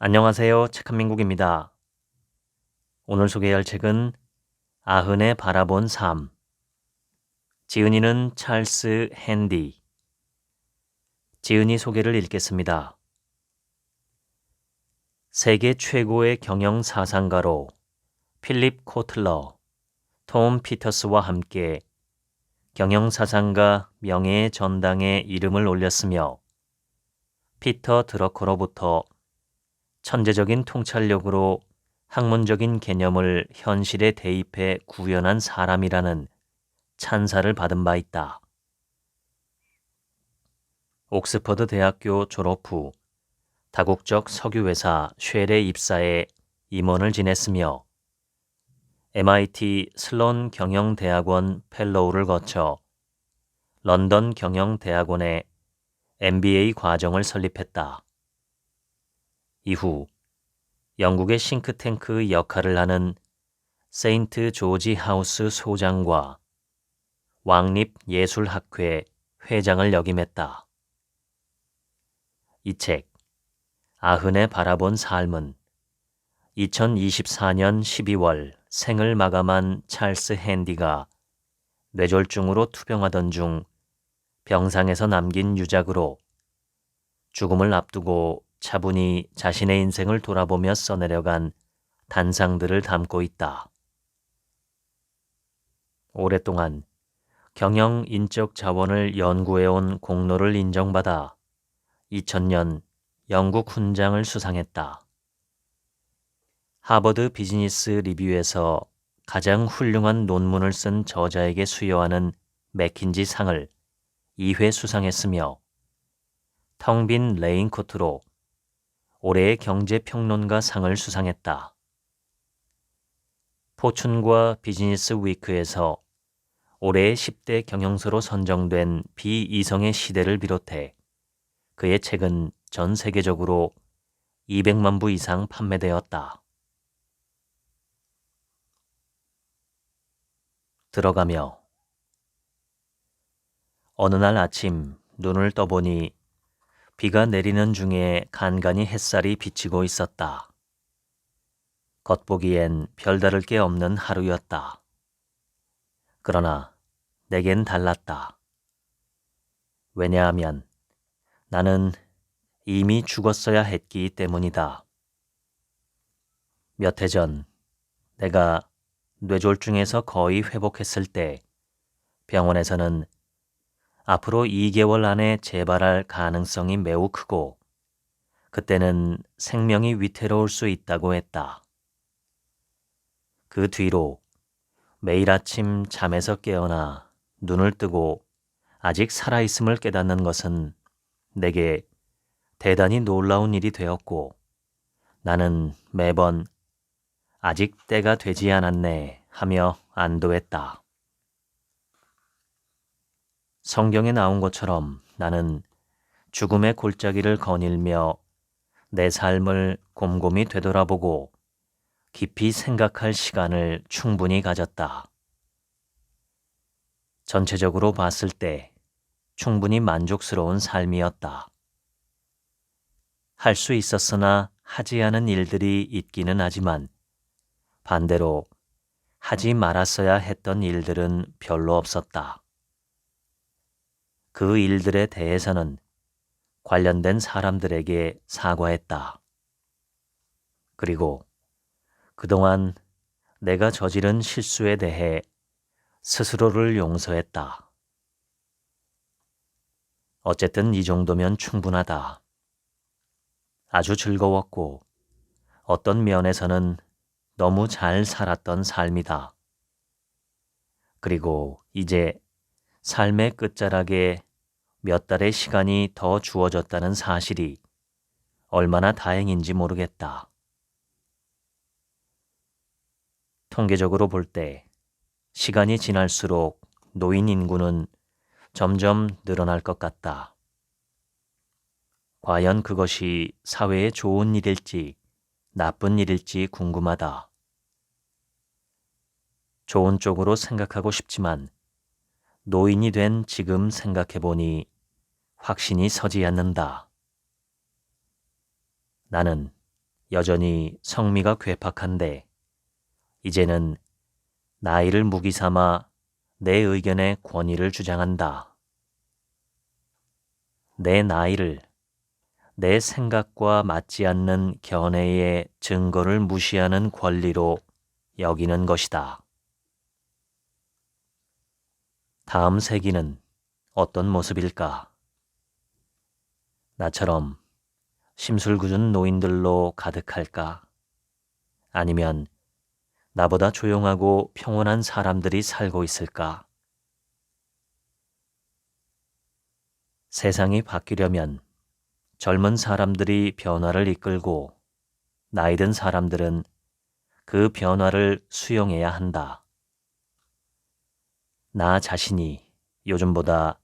안녕하세요. 책한민국입니다. 오늘 소개할 책은 아흔에 바라본 삶. 지은이는 찰스 핸디. 지은이 소개를 읽겠습니다. 세계 최고의 경영 사상가로 필립 코틀러, 톰 피터스와 함께 경영 사상가 명예의 전당에 이름을 올렸으며 피터 드러커로부터 천재적인 통찰력으로 학문적인 개념을 현실에 대입해 구현한 사람이라는 찬사를 받은 바 있다. 옥스퍼드 대학교 졸업 후 다국적 석유회사 쉘에 입사해 임원을 지냈으며 MIT 슬론 경영대학원 펠로우를 거쳐 런던 경영대학원에 MBA 과정을 설립했다. 이후 영국의 싱크탱크 역할을 하는 세인트 조지 하우스 소장과 왕립예술학회 회장을 역임했다. 이 책, 아흔에 바라본 삶은 2024년 12월 생을 마감한 찰스 핸디가 뇌졸중으로 투병하던 중 병상에서 남긴 유작으로 죽음을 앞두고 차분히 자신의 인생을 돌아보며 써내려간 단상들을 담고 있다. 오랫동안 경영 인적 자원을 연구해온 공로를 인정받아 2000년 영국 훈장을 수상했다. 하버드 비즈니스 리뷰에서 가장 훌륭한 논문을 쓴 저자에게 수여하는 맥킨지 상을 2회 수상했으며 텅 빈 레인코트로 올해의 경제평론가 상을 수상했다. 포춘과 비즈니스 위크에서 올해의 10대 경영서로 선정된 비이성의 시대를 비롯해 그의 책은 전 세계적으로 200만 부 이상 판매되었다. 들어가며 어느 날 아침 눈을 떠보니 비가 내리는 중에 간간히 햇살이 비치고 있었다. 겉보기엔 별다를 게 없는 하루였다. 그러나 내겐 달랐다. 왜냐하면 나는 이미 죽었어야 했기 때문이다. 몇 해 전 내가 뇌졸중에서 거의 회복했을 때 병원에서는 앞으로 2개월 안에 재발할 가능성이 매우 크고 그때는 생명이 위태로울 수 있다고 했다. 그 뒤로 매일 아침 잠에서 깨어나 눈을 뜨고 아직 살아있음을 깨닫는 것은 내게 대단히 놀라운 일이 되었고 나는 매번 아직 때가 되지 않았네 하며 안도했다. 성경에 나온 것처럼 나는 죽음의 골짜기를 거닐며 내 삶을 곰곰이 되돌아보고 깊이 생각할 시간을 충분히 가졌다. 전체적으로 봤을 때 충분히 만족스러운 삶이었다. 할 수 있었으나 하지 않은 일들이 있기는 하지만 반대로 하지 말았어야 했던 일들은 별로 없었다. 그 일들에 대해서는 관련된 사람들에게 사과했다. 그리고 그동안 내가 저지른 실수에 대해 스스로를 용서했다. 어쨌든 이 정도면 충분하다. 아주 즐거웠고 어떤 면에서는 너무 잘 살았던 삶이다. 그리고 이제 삶의 끝자락에 몇 달의 시간이 더 주어졌다는 사실이 얼마나 다행인지 모르겠다. 통계적으로 볼 때 시간이 지날수록 노인 인구는 점점 늘어날 것 같다. 과연 그것이 사회에 좋은 일일지 나쁜 일일지 궁금하다. 좋은 쪽으로 생각하고 싶지만 노인이 된 지금 생각해보니 확신이 서지 않는다. 나는 여전히 성미가 괴팍한데 이제는 나이를 무기 삼아 내 의견의 권위를 주장한다. 내 나이를 내 생각과 맞지 않는 견해의 증거를 무시하는 권리로 여기는 것이다. 다음 세기는 어떤 모습일까? 나처럼 심술궂은 노인들로 가득할까? 아니면 나보다 조용하고 평온한 사람들이 살고 있을까? 세상이 바뀌려면 젊은 사람들이 변화를 이끌고 나이 든 사람들은 그 변화를 수용해야 한다. 나 자신이 요즘보다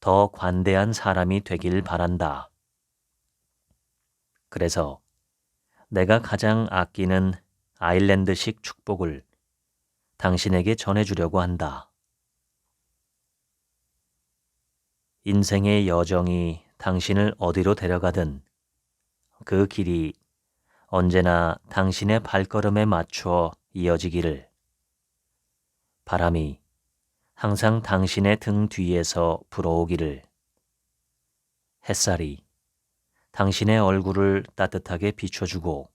더 관대한 사람이 되길 바란다. 그래서 내가 가장 아끼는 아일랜드식 축복을 당신에게 전해주려고 한다. 인생의 여정이 당신을 어디로 데려가든 그 길이 언제나 당신의 발걸음에 맞추어 이어지기를. 바람이 항상 당신의 등 뒤에서 불어오기를. 햇살이 당신의 얼굴을 따뜻하게 비춰주고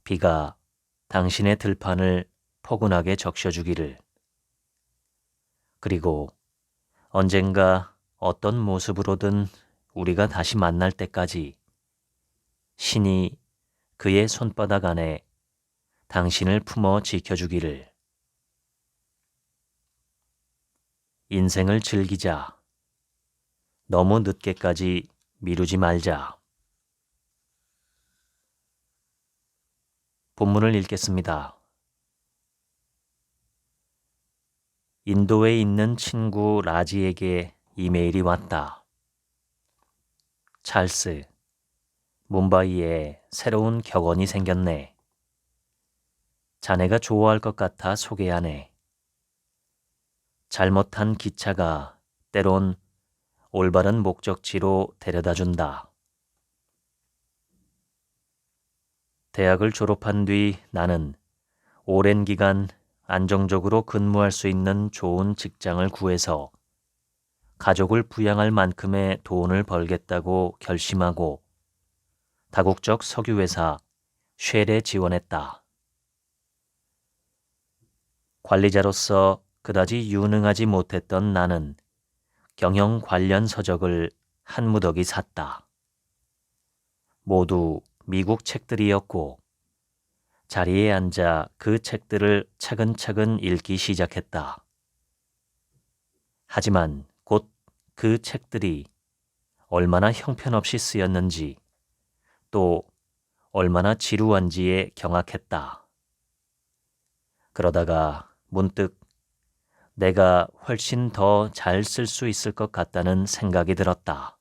비가 당신의 들판을 포근하게 적셔주기를. 그리고 언젠가 어떤 모습으로든 우리가 다시 만날 때까지 신이 그의 손바닥 안에 당신을 품어 지켜주기를. 인생을 즐기자. 너무 늦게까지 미루지 말자. 본문을 읽겠습니다. 인도에 있는 친구 라지에게 이메일이 왔다. 찰스, 뭄바이에 새로운 격언이 생겼네. 자네가 좋아할 것 같아 소개하네. 잘못한 기차가 때론 올바른 목적지로 데려다준다. 대학을 졸업한 뒤 나는 오랜 기간 안정적으로 근무할 수 있는 좋은 직장을 구해서 가족을 부양할 만큼의 돈을 벌겠다고 결심하고 다국적 석유회사 쉘에 지원했다. 관리자로서 그다지 유능하지 못했던 나는 경영 관련 서적을 한 무더기 샀다. 모두 미국 책들이었고 자리에 앉아 그 책들을 차근차근 읽기 시작했다. 하지만 곧 그 책들이 얼마나 형편없이 쓰였는지 또 얼마나 지루한지에 경악했다. 그러다가 문득 내가 훨씬 더 잘 쓸 수 있을 것 같다는 생각이 들었다.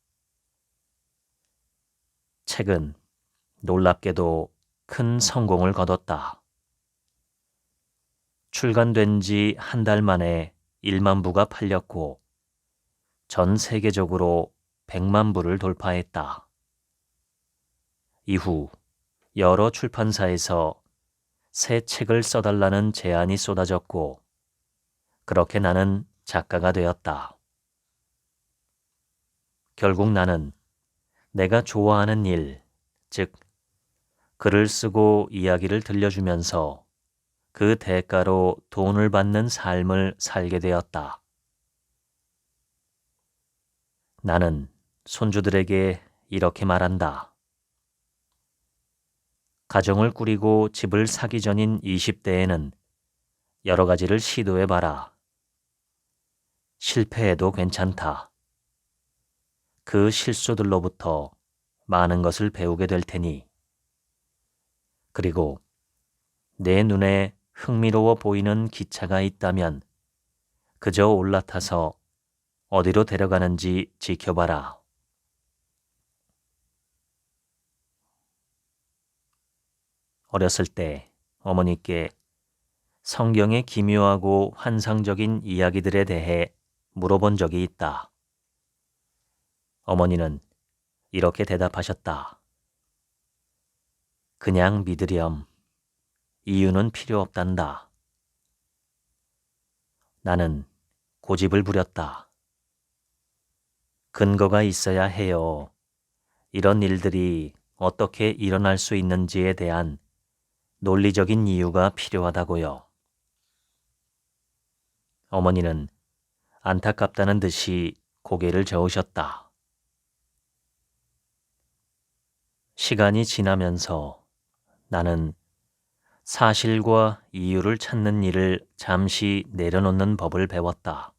책은 놀랍게도 큰 성공을 거뒀다. 출간된 지 한 달 만에 1만 부가 팔렸고 전 세계적으로 100만 부를 돌파했다. 이후 여러 출판사에서 새 책을 써달라는 제안이 쏟아졌고 그렇게 나는 작가가 되었다. 결국 나는 내가 좋아하는 일, 즉 글을 쓰고 이야기를 들려주면서 그 대가로 돈을 받는 삶을 살게 되었다. 나는 손주들에게 이렇게 말한다. 가정을 꾸리고 집을 사기 전인 20대에는 여러 가지를 시도해봐라. 실패해도 괜찮다. 그 실수들로부터 많은 것을 배우게 될 테니. 그리고 내 눈에 흥미로워 보이는 기차가 있다면 그저 올라타서 어디로 데려가는지 지켜봐라. 어렸을 때 어머니께 성경의 기묘하고 환상적인 이야기들에 대해 물어본 적이 있다. 어머니는 이렇게 대답하셨다. 그냥 믿으렴. 이유는 필요 없단다. 나는 고집을 부렸다. 근거가 있어야 해요. 이런 일들이 어떻게 일어날 수 있는지에 대한 논리적인 이유가 필요하다고요. 어머니는 안타깝다는 듯이 고개를 저으셨다. 시간이 지나면서 나는 사실과 이유를 찾는 일을 잠시 내려놓는 법을 배웠다.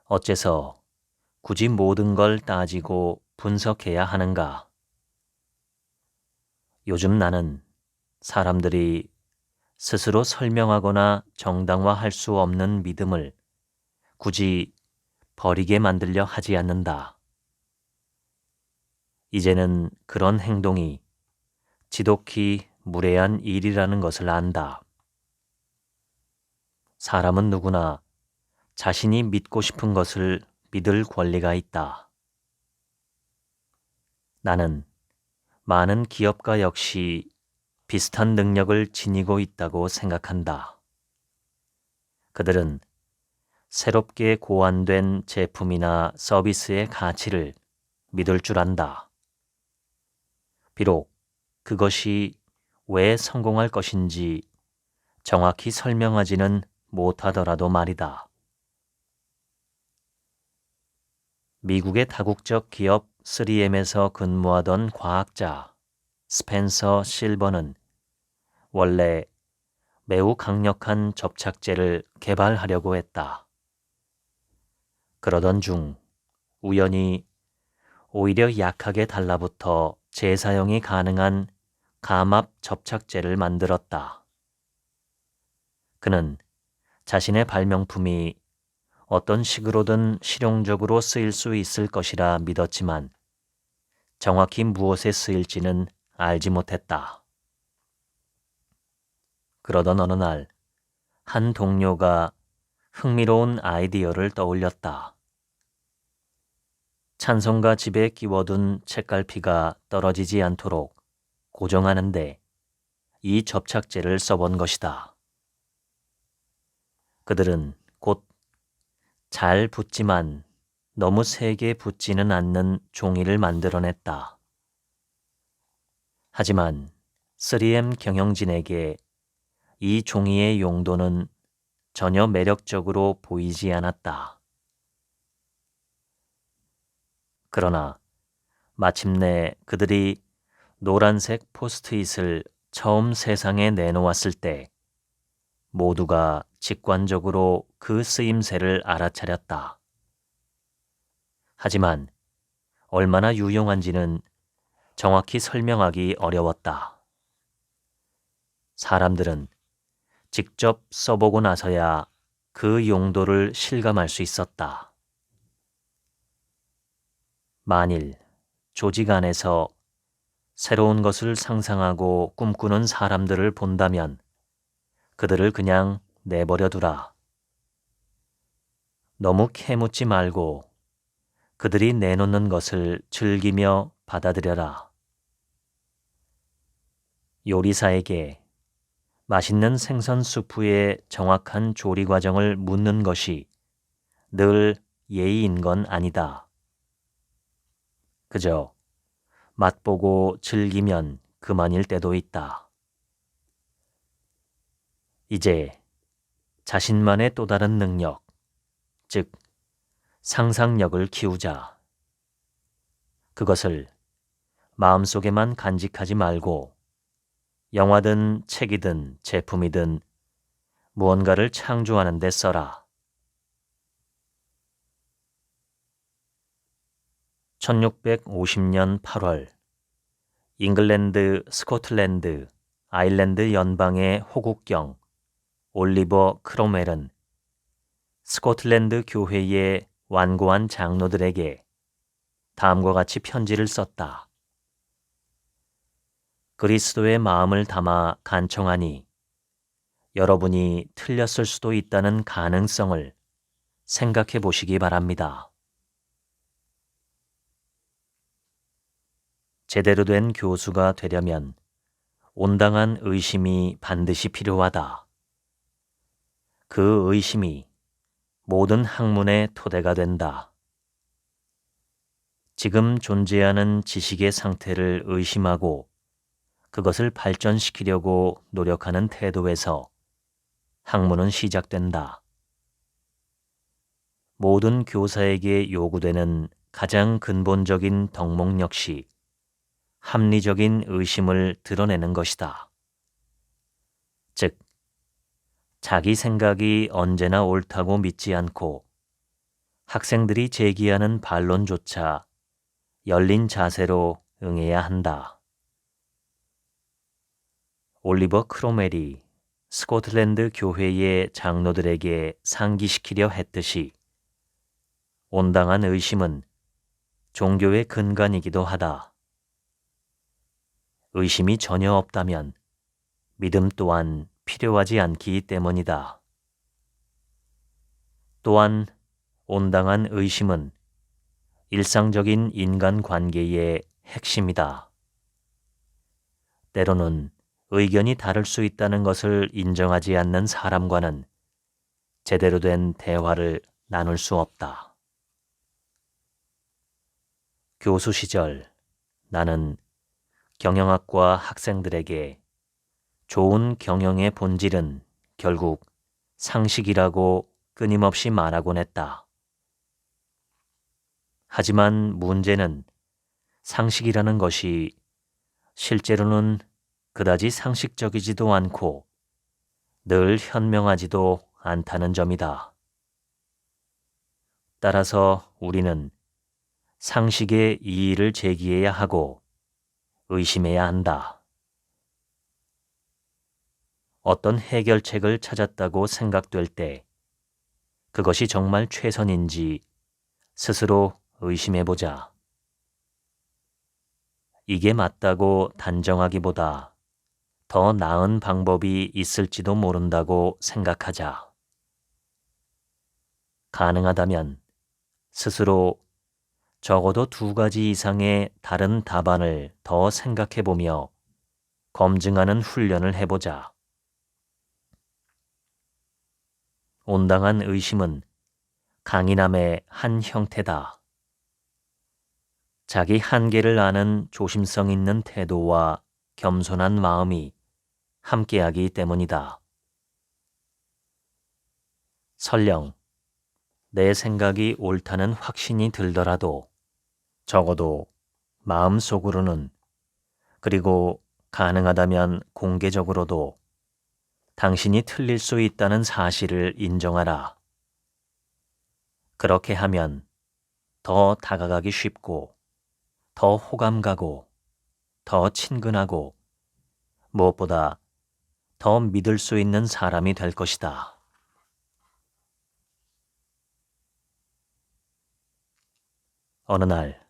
어째서 굳이 모든 걸 따지고 분석해야 하는가? 요즘 나는 사람들이 스스로 설명하거나 정당화할 수 없는 믿음을 굳이 버리게 만들려 하지 않는다. 이제는 그런 행동이 지독히 무례한 일이라는 것을 안다. 사람은 누구나 자신이 믿고 싶은 것을 믿을 권리가 있다. 나는 많은 기업가 역시 비슷한 능력을 지니고 있다고 생각한다. 그들은 새롭게 고안된 제품이나 서비스의 가치를 믿을 줄 안다. 비록 그것이 왜 성공할 것인지 정확히 설명하지는 못하더라도 말이다. 미국의 다국적 기업 3M에서 근무하던 과학자 스펜서 실버는 원래 매우 강력한 접착제를 개발하려고 했다. 그러던 중 우연히 오히려 약하게 달라붙어 재사용이 가능한 감압 접착제를 만들었다. 그는 자신의 발명품이 어떤 식으로든 실용적으로 쓰일 수 있을 것이라 믿었지만 정확히 무엇에 쓰일지는 알지 못했다. 그러던 어느 날 한 동료가 흥미로운 아이디어를 떠올렸다. 찬송가 집에 끼워둔 책갈피가 떨어지지 않도록 고정하는데 이 접착제를 써본 것이다. 그들은 곧 잘 붙지만 너무 세게 붙지는 않는 종이를 만들어냈다. 하지만 3M 경영진에게 이 종이의 용도는 전혀 매력적으로 보이지 않았다. 그러나 마침내 그들이 노란색 포스트잇을 처음 세상에 내놓았을 때 모두가 직관적으로 그 쓰임새를 알아차렸다. 하지만 얼마나 유용한지는 정확히 설명하기 어려웠다. 사람들은 직접 써보고 나서야 그 용도를 실감할 수 있었다. 만일 조직 안에서 새로운 것을 상상하고 꿈꾸는 사람들을 본다면 그들을 그냥 내버려 두라. 너무 캐묻지 말고 그들이 내놓는 것을 즐기며 받아들여라. 요리사에게 맛있는 생선 수프의 정확한 조리 과정을 묻는 것이 늘 예의인 건 아니다. 그저 맛보고 즐기면 그만일 때도 있다. 이제 자신만의 또 다른 능력, 즉 상상력을 키우자. 그것을 마음속에만 간직하지 말고 영화든 책이든 제품이든 무언가를 창조하는 데 써라. 1650년 8월 잉글랜드, 스코틀랜드, 아일랜드 연방의 호국경 올리버 크롬웰은 스코틀랜드 교회의 완고한 장로들에게 다음과 같이 편지를 썼다. 그리스도의 마음을 담아 간청하니 여러분이 틀렸을 수도 있다는 가능성을 생각해 보시기 바랍니다. 제대로 된 교수가 되려면 온당한 의심이 반드시 필요하다. 그 의심이 모든 학문의 토대가 된다. 지금 존재하는 지식의 상태를 의심하고 그것을 발전시키려고 노력하는 태도에서 학문은 시작된다. 모든 교사에게 요구되는 가장 근본적인 덕목 역시 합리적인 의심을 드러내는 것이다. 즉, 자기 생각이 언제나 옳다고 믿지 않고 학생들이 제기하는 반론조차 열린 자세로 응해야 한다. 올리버 크로멜이 스코틀랜드 교회의 장로들에게 상기시키려 했듯이 온당한 의심은 종교의 근간이기도 하다. 의심이 전혀 없다면 믿음 또한 필요하지 않기 때문이다. 또한 온당한 의심은 일상적인 인간관계의 핵심이다. 때로는 의견이 다를 수 있다는 것을 인정하지 않는 사람과는 제대로 된 대화를 나눌 수 없다. 교수 시절 나는 경영학과 학생들에게 좋은 경영의 본질은 결국 상식이라고 끊임없이 말하곤 했다. 하지만 문제는 상식이라는 것이 실제로는 그다지 상식적이지도 않고 늘 현명하지도 않다는 점이다. 따라서 우리는 상식의 이의를 제기해야 하고 의심해야 한다. 어떤 해결책을 찾았다고 생각될 때 그것이 정말 최선인지 스스로 의심해보자. 이게 맞다고 단정하기보다 더 나은 방법이 있을지도 모른다고 생각하자. 가능하다면 스스로 적어도 2가지 이상의 다른 답안을 더 생각해보며 검증하는 훈련을 해보자. 온당한 의심은 강인함의 한 형태다. 자기 한계를 아는 조심성 있는 태도와 겸손한 마음이 함께하기 때문이다. 설령 내 생각이 옳다는 확신이 들더라도 적어도 마음속으로는, 그리고 가능하다면 공개적으로도 당신이 틀릴 수 있다는 사실을 인정하라. 그렇게 하면 더 다가가기 쉽고 더 호감 가고 더 친근하고 무엇보다 더 믿을 수 있는 사람이 될 것이다. 어느 날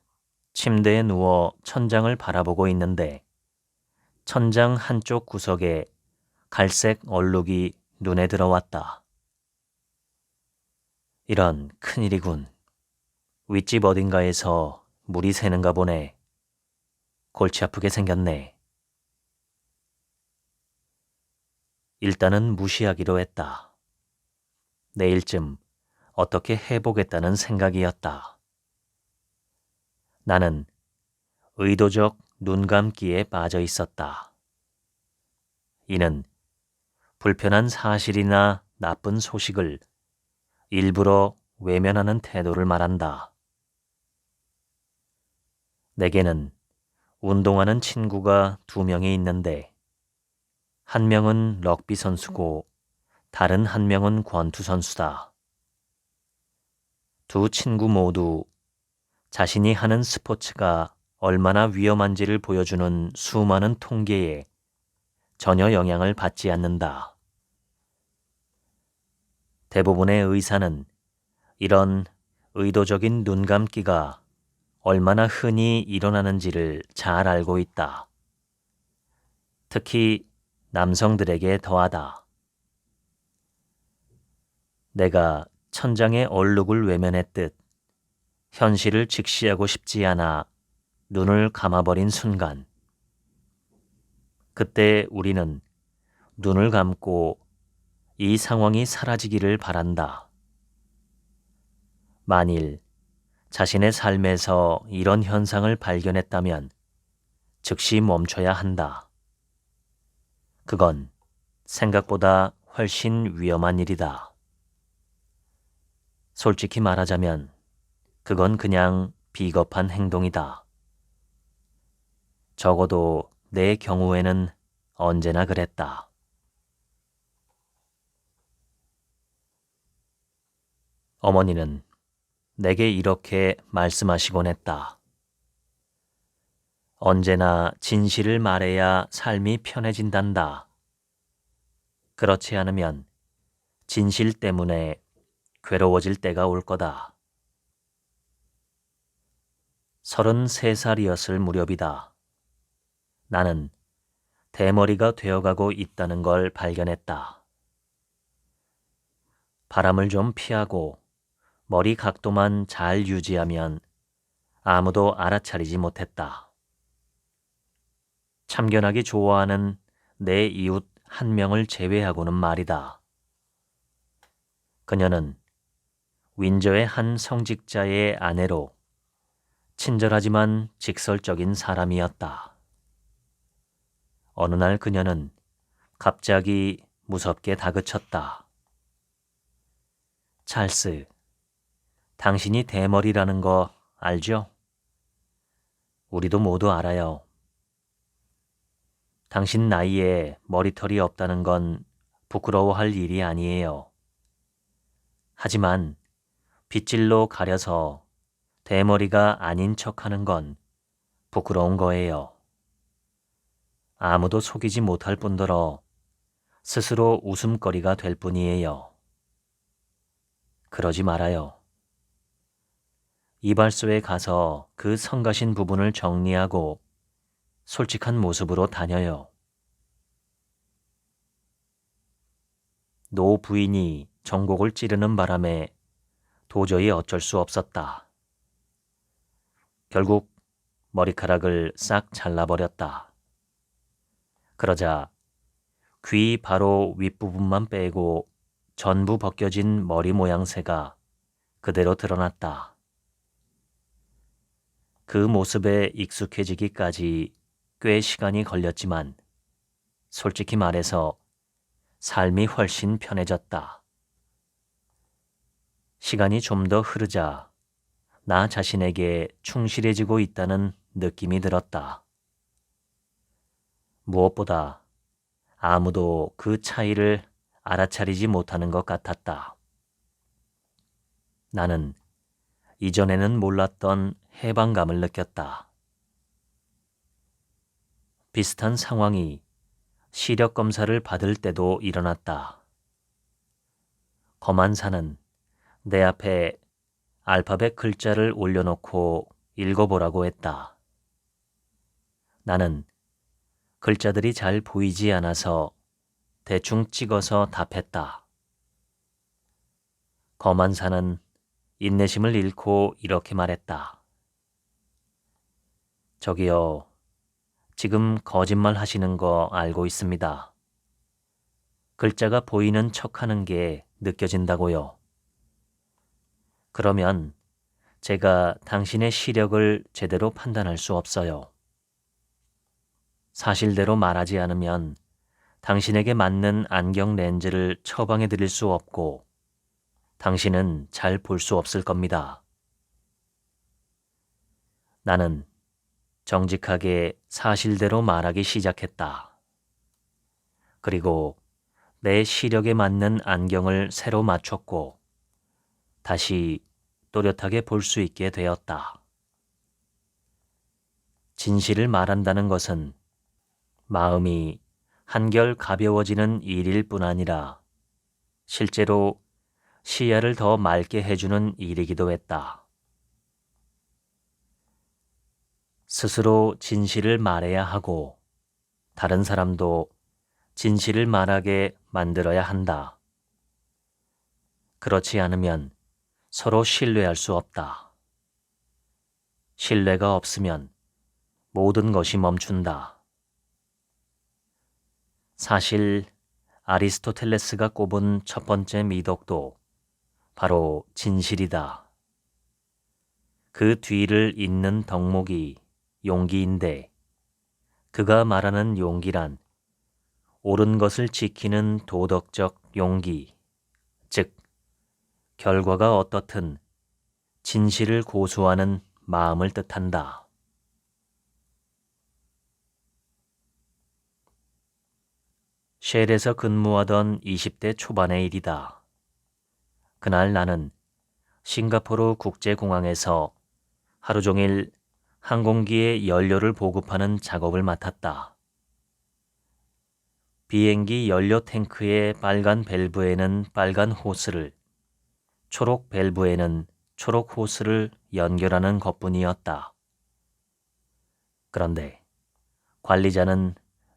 침대에 누워 천장을 바라보고 있는데 천장 한쪽 구석에 갈색 얼룩이 눈에 들어왔다. 이런 큰일이군. 윗집 어딘가에서 물이 새는가 보네. 골치 아프게 생겼네. 일단은 무시하기로 했다. 내일쯤 어떻게 해보겠다는 생각이었다. 나는 의도적 눈 감기에 빠져 있었다. 이는 불편한 사실이나 나쁜 소식을 일부러 외면하는 태도를 말한다. 내게는 운동하는 친구가 2명이 있는데 한 명은 럭비 선수고 다른 한 명은 권투 선수다. 2 친구 모두 자신이 하는 스포츠가 얼마나 위험한지를 보여주는 수많은 통계에 전혀 영향을 받지 않는다. 대부분의 의사는 이런 의도적인 눈 감기가 얼마나 흔히 일어나는지를 잘 알고 있다. 특히 남성들에게 더하다. 내가 천장의 얼룩을 외면했듯 현실을 직시하고 싶지 않아 눈을 감아버린 순간, 그때 우리는 눈을 감고 이 상황이 사라지기를 바란다. 만일 자신의 삶에서 이런 현상을 발견했다면 즉시 멈춰야 한다. 그건 생각보다 훨씬 위험한 일이다. 솔직히 말하자면 그건 그냥 비겁한 행동이다. 적어도 내 경우에는 언제나 그랬다. 어머니는 내게 이렇게 말씀하시곤 했다. 언제나 진실을 말해야 삶이 편해진단다. 그렇지 않으면 진실 때문에 괴로워질 때가 올 거다. 33살이었을 무렵이다. 나는 대머리가 되어가고 있다는 걸 발견했다. 바람을 좀 피하고 머리 각도만 잘 유지하면 아무도 알아차리지 못했다. 참견하기 좋아하는 내 이웃 한 명을 제외하고는 말이다. 그녀는 윈저의 한 성직자의 아내로 친절하지만 직설적인 사람이었다. 어느 날 그녀는 갑자기 무섭게 다그쳤다. 찰스, 당신이 대머리라는 거 알죠? 우리도 모두 알아요. 당신 나이에 머리털이 없다는 건 부끄러워할 일이 아니에요. 하지만 빗질로 가려서 대머리가 아닌 척하는 건 부끄러운 거예요. 아무도 속이지 못할 뿐더러 스스로 웃음거리가 될 뿐이에요. 그러지 말아요. 이발소에 가서 그 성가신 부분을 정리하고 솔직한 모습으로 다녀요. 노 부인이 전곡을 찌르는 바람에 도저히 어쩔 수 없었다. 결국 머리카락을 싹 잘라버렸다. 그러자 귀 바로 윗부분만 빼고 전부 벗겨진 머리 모양새가 그대로 드러났다. 그 모습에 익숙해지기까지 꽤 시간이 걸렸지만 솔직히 말해서 삶이 훨씬 편해졌다. 시간이 좀 더 흐르자 나 자신에게 충실해지고 있다는 느낌이 들었다. 무엇보다 아무도 그 차이를 알아차리지 못하는 것 같았다. 나는 이전에는 몰랐던 해방감을 느꼈다. 비슷한 상황이 시력 검사를 받을 때도 일어났다. 검안사는 내 앞에 알파벳 글자를 올려놓고 읽어보라고 했다. 나는 글자들이 잘 보이지 않아서 대충 찍어서 답했다. 검안사는 인내심을 잃고 이렇게 말했다. 저기요, 지금 거짓말 하시는 거 알고 있습니다. 글자가 보이는 척하는 게 느껴진다고요. 그러면 제가 당신의 시력을 제대로 판단할 수 없어요. 사실대로 말하지 않으면 당신에게 맞는 안경 렌즈를 처방해 드릴 수 없고 당신은 잘 볼 수 없을 겁니다. 나는 정직하게 사실대로 말하기 시작했다. 그리고 내 시력에 맞는 안경을 새로 맞췄고 다시 또렷하게 볼 수 있게 되었다. 진실을 말한다는 것은 마음이 한결 가벼워지는 일일 뿐 아니라 실제로 시야를 더 맑게 해주는 일이기도 했다. 스스로 진실을 말해야 하고 다른 사람도 진실을 말하게 만들어야 한다. 그렇지 않으면 서로 신뢰할 수 없다. 신뢰가 없으면 모든 것이 멈춘다. 사실 아리스토텔레스가 꼽은 첫 번째 미덕도 바로 진실이다. 그 뒤를 잇는 덕목이 용기인데 그가 말하는 용기란 옳은 것을 지키는 도덕적 용기, 즉 결과가 어떻든 진실을 고수하는 마음을 뜻한다. 쉘에서 근무하던 20대 초반의 일이다. 그날 나는 싱가포르 국제공항에서 하루 종일 항공기에 연료를 보급하는 작업을 맡았다. 비행기 연료 탱크의 빨간 밸브에는 빨간 호스를, 초록 밸브에는 초록 호스를 연결하는 것뿐이었다. 그런데 관리자는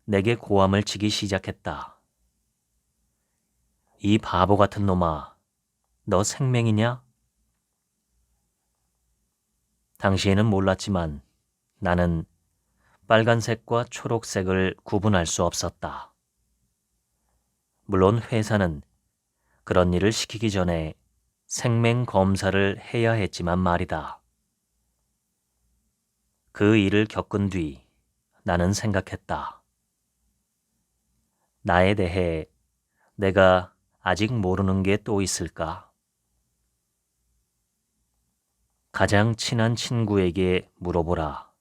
내게 고함을 치기 시작했다. 이 바보 같은 놈아, 너 생맹이냐? 당시에는 몰랐지만 나는 빨간색과 초록색을 구분할 수 없었다. 물론 회사는 그런 일을 시키기 전에 생맹 검사를 해야 했지만 말이다. 그 일을 겪은 뒤 나는 생각했다. 나에 대해 내가 아직 모르는 게 또 있을까? 가장 친한 친구에게 물어보라.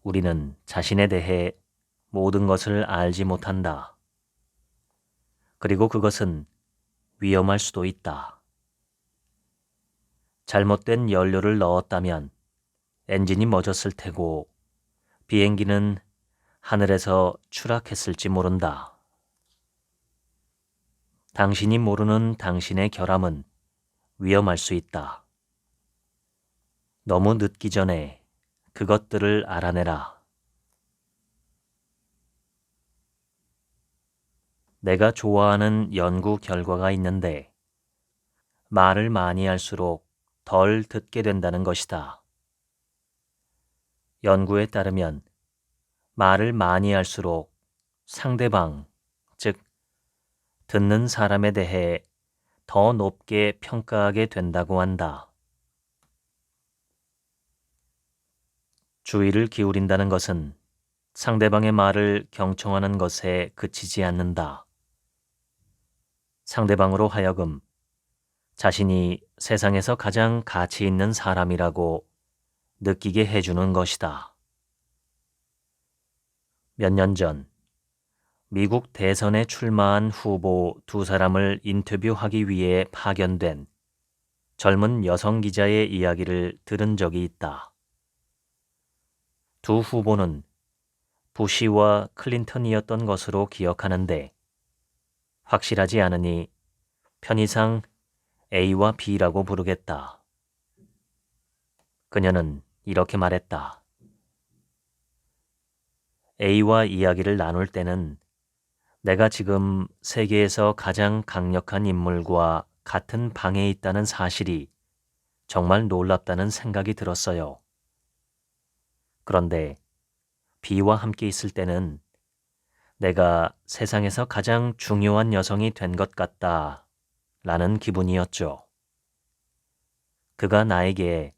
우리는 자신에 대해 모든 것을 알지 못한다. 그리고 그것은 위험할 수도 있다. 잘못된 연료를 넣었다면 엔진이 멎었을 테고 비행기는 하늘에서 추락했을지 모른다. 당신이 모르는 당신의 결함은 위험할 수 있다. 너무 늦기 전에 그것들을 알아내라. 내가 좋아하는 연구 결과가 있는데 말을 많이 할수록 덜 듣게 된다는 것이다. 연구에 따르면 말을 많이 할수록 상대방, 즉 듣는 사람에 대해 더 높게 평가하게 된다고 한다. 주의를 기울인다는 것은 상대방의 말을 경청하는 것에 그치지 않는다. 상대방으로 하여금 자신이 세상에서 가장 가치 있는 사람이라고 느끼게 해주는 것이다. 몇 년 전 미국 대선에 출마한 후보 두 사람을 인터뷰하기 위해 파견된 젊은 여성 기자의 이야기를 들은 적이 있다. 두 후보는 부시와 클린턴이었던 것으로 기억하는데 확실하지 않으니 편의상 A와 B라고 부르겠다. 그녀는 이렇게 말했다. A와 이야기를 나눌 때는 내가 지금 세계에서 가장 강력한 인물과 같은 방에 있다는 사실이 정말 놀랍다는 생각이 들었어요. 그런데 B와 함께 있을 때는 내가 세상에서 가장 중요한 여성이 된 것 같다 라는 기분이었죠. 그가 나에게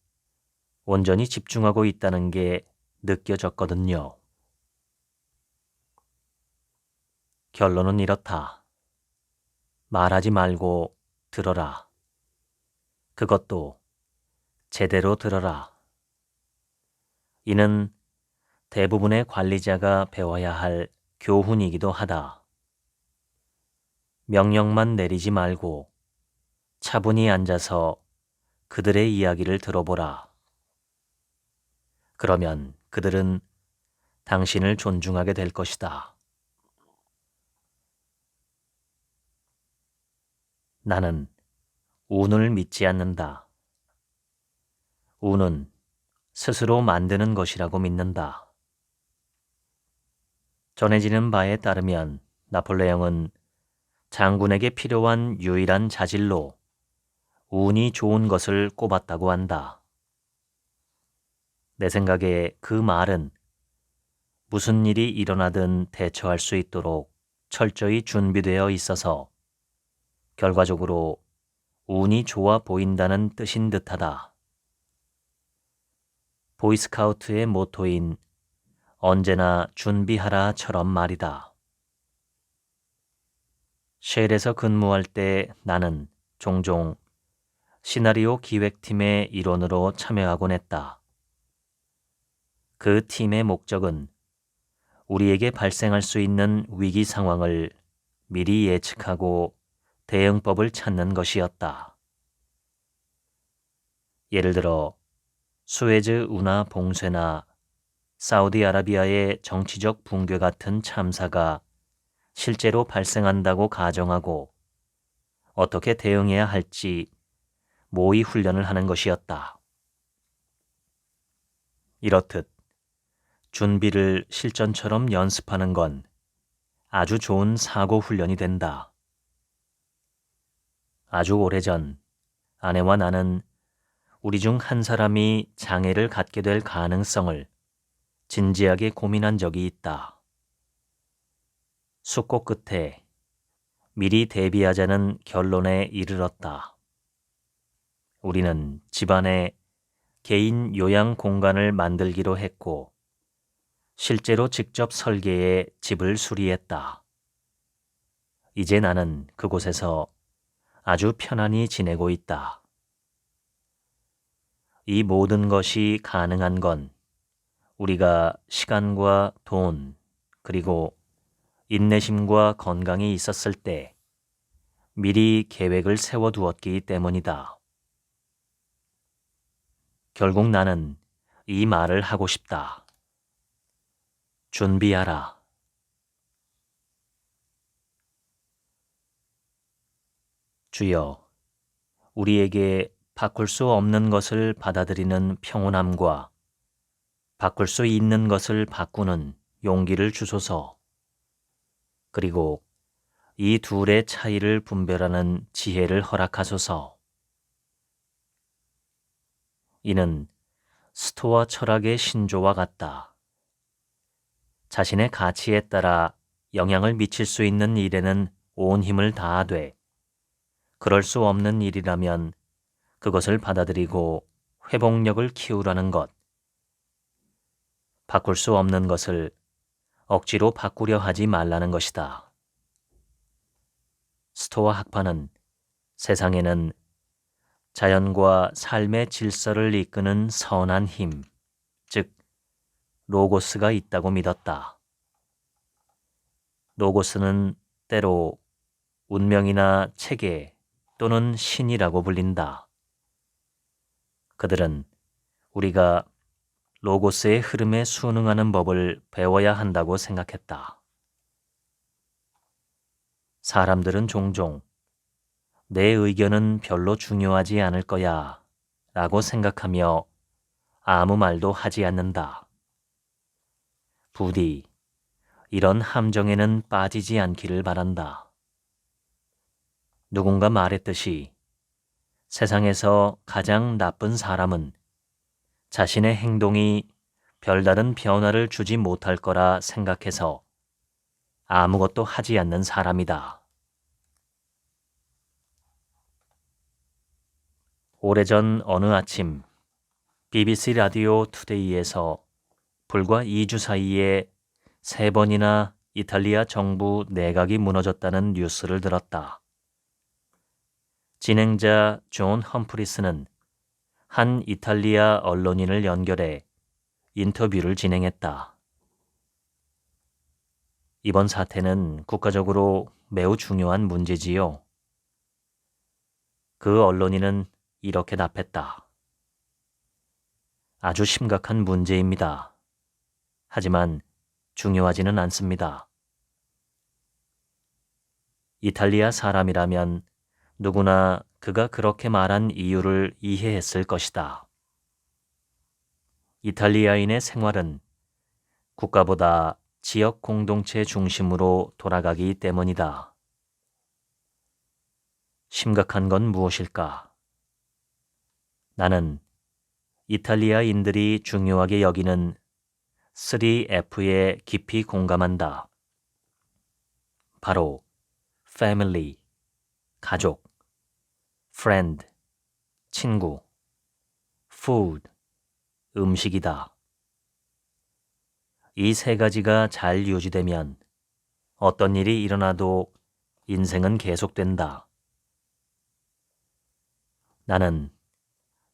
온전히 집중하고 있다는 게 느껴졌거든요. 결론은 이렇다. 말하지 말고 들어라. 그것도 제대로 들어라. 이는 대부분의 관리자가 배워야 할 교훈이기도 하다. 명령만 내리지 말고 차분히 앉아서 그들의 이야기를 들어보라. 그러면 그들은 당신을 존중하게 될 것이다. 나는 운을 믿지 않는다. 운은 스스로 만드는 것이라고 믿는다. 전해지는 바에 따르면 나폴레옹은 장군에게 필요한 유일한 자질로 운이 좋은 것을 꼽았다고 한다. 내 생각에 그 말은 무슨 일이 일어나든 대처할 수 있도록 철저히 준비되어 있어서 결과적으로 운이 좋아 보인다는 뜻인 듯하다. 보이스카우트의 모토인 언제나 준비하라처럼 말이다. 쉘에서 근무할 때 나는 종종 시나리오 기획팀의 일원으로 참여하곤 했다. 그 팀의 목적은 우리에게 발생할 수 있는 위기 상황을 미리 예측하고 대응법을 찾는 것이었다. 예를 들어 수에즈 운하 봉쇄나 사우디아라비아의 정치적 붕괴 같은 참사가 실제로 발생한다고 가정하고 어떻게 대응해야 할지 모의 훈련을 하는 것이었다. 이렇듯 준비를 실전처럼 연습하는 건 아주 좋은 사고 훈련이 된다. 아주 오래전 아내와 나는 우리 중 한 사람이 장애를 갖게 될 가능성을 진지하게 고민한 적이 있다. 숙고 끝에 미리 대비하자는 결론에 이르렀다. 우리는 집안에 개인 요양 공간을 만들기로 했고 실제로 직접 설계해 집을 수리했다. 이제 나는 그곳에서 아주 편안히 지내고 있다. 이 모든 것이 가능한 건 우리가 시간과 돈, 그리고 인내심과 건강이 있었을 때 미리 계획을 세워두었기 때문이다. 결국 나는 이 말을 하고 싶다. 준비하라. 주여, 우리에게 바꿀 수 없는 것을 받아들이는 평온함과 바꿀 수 있는 것을 바꾸는 용기를 주소서. 그리고 이 둘의 차이를 분별하는 지혜를 허락하소서. 이는 스토아 철학의 신조와 같다. 자신의 가치에 따라 영향을 미칠 수 있는 일에는 온 힘을 다하되 그럴 수 없는 일이라면 그것을 받아들이고 회복력을 키우라는 것. 바꿀 수 없는 것을 억지로 바꾸려 하지 말라는 것이다. 스토아 학파는 세상에는 자연과 삶의 질서를 이끄는 선한 힘, 즉 로고스가 있다고 믿었다. 로고스는 때로 운명이나 체계 또는 신이라고 불린다. 그들은 우리가 로고스의 흐름에 순응하는 법을 배워야 한다고 생각했다. 사람들은 종종 내 의견은 별로 중요하지 않을 거야 라고 생각하며 아무 말도 하지 않는다. 부디 이런 함정에는 빠지지 않기를 바란다. 누군가 말했듯이 세상에서 가장 나쁜 사람은 자신의 행동이 별다른 변화를 주지 못할 거라 생각해서 아무것도 하지 않는 사람이다. 오래전 어느 아침 BBC 라디오 투데이에서 불과 2주 사이에 3번이나 이탈리아 정부 내각이 무너졌다는 뉴스를 들었다. 진행자 존 험프리스는 한 이탈리아 언론인을 연결해 인터뷰를 진행했다. 이번 사태는 국가적으로 매우 중요한 문제지요. 그 언론인은 이렇게 답했다. 아주 심각한 문제입니다. 하지만 중요하지는 않습니다. 이탈리아 사람이라면 누구나 그가 그렇게 말한 이유를 이해했을 것이다. 이탈리아인의 생활은 국가보다 지역 공동체 중심으로 돌아가기 때문이다. 심각한 건 무엇일까? 나는 이탈리아인들이 중요하게 여기는 3F에 깊이 공감한다. 바로 family, 가족, friend, 친구, food, 음식이다. 이 세 가지가 잘 유지되면 어떤 일이 일어나도 인생은 계속된다. 나는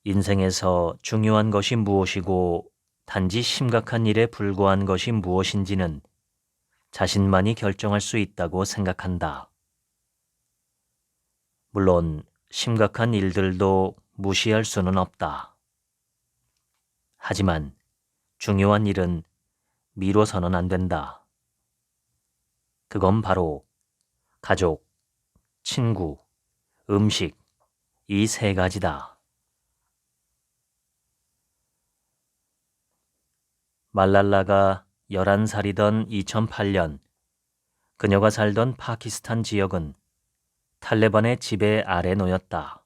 인생에서 중요한 것이 무엇이고 단지 심각한 일에 불과한 것이 무엇인지는 자신만이 결정할 수 있다고 생각한다. 물론 심각한 일들도 무시할 수는 없다. 하지만 중요한 일은 미뤄서는 안 된다. 그건 바로 가족, 친구, 음식, 이 세 가지다. 말랄라가 11살이던 2008년 그녀가 살던 파키스탄 지역은 탈레반의 지배 아래 놓였다.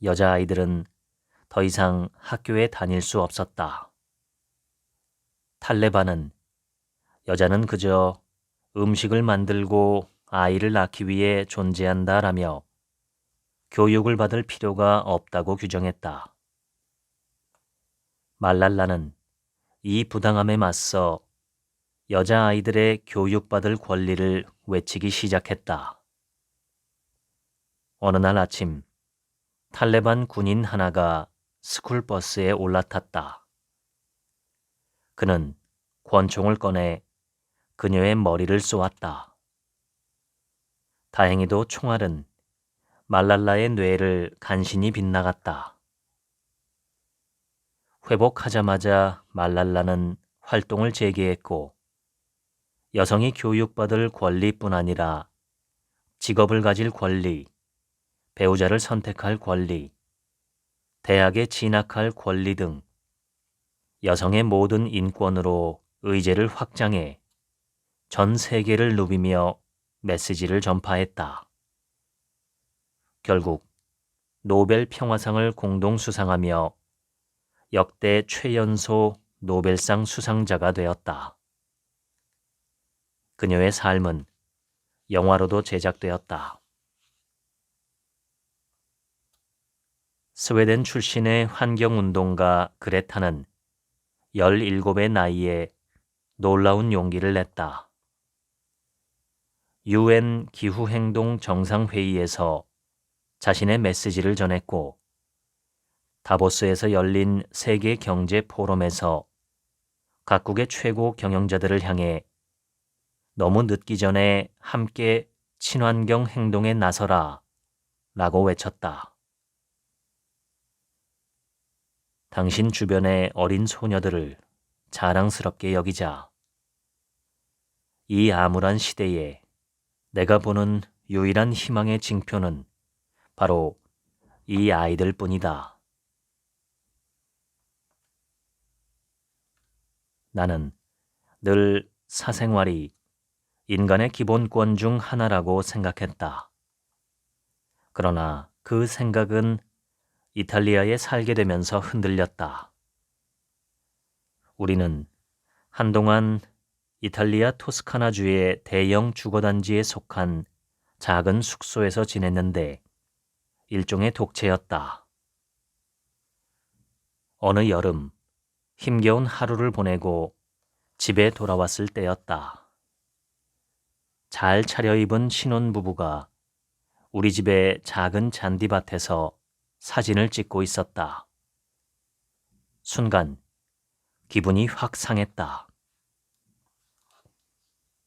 여자아이들은 더 이상 학교에 다닐 수 없었다. 탈레반은 여자는 그저 음식을 만들고 아이를 낳기 위해 존재한다라며 교육을 받을 필요가 없다고 규정했다. 말랄라는 이 부당함에 맞서 여자아이들의 교육받을 권리를 외치기 시작했다. 어느 날 아침 탈레반 군인 하나가 스쿨버스에 올라탔다. 그는 권총을 꺼내 그녀의 머리를 쏘았다. 다행히도 총알은 말랄라의 뇌를 간신히 빗나갔다. 회복하자마자 말랄라는 활동을 재개했고 여성이 교육받을 권리뿐 아니라 직업을 가질 권리, 배우자를 선택할 권리, 대학에 진학할 권리 등 여성의 모든 인권으로 의제를 확장해 전 세계를 누비며 메시지를 전파했다. 결국 노벨 평화상을 공동 수상하며 역대 최연소 노벨상 수상자가 되었다. 그녀의 삶은 영화로도 제작되었다. 스웨덴 출신의 환경운동가 그레타는 17의 나이에 놀라운 용기를 냈다. UN 기후행동 정상회의에서 자신의 메시지를 전했고 다보스에서 열린 세계 경제 포럼에서 각국의 최고 경영자들을 향해 너무 늦기 전에 함께 친환경 행동에 나서라 라고 외쳤다. 당신 주변의 어린 소녀들을 자랑스럽게 여기자. 이 암울한 시대에 내가 보는 유일한 희망의 징표는 바로 이 아이들 뿐이다. 나는 늘 사생활이 인간의 기본권 중 하나라고 생각했다. 그러나 그 생각은 이탈리아에 살게 되면서 흔들렸다. 우리는 한동안 이탈리아 토스카나주의 대형 주거단지에 속한 작은 숙소에서 지냈는데 일종의 독채였다. 어느 여름 힘겨운 하루를 보내고 집에 돌아왔을 때였다. 잘 차려입은 신혼부부가 우리 집의 작은 잔디밭에서 사진을 찍고 있었다. 순간 기분이 확 상했다.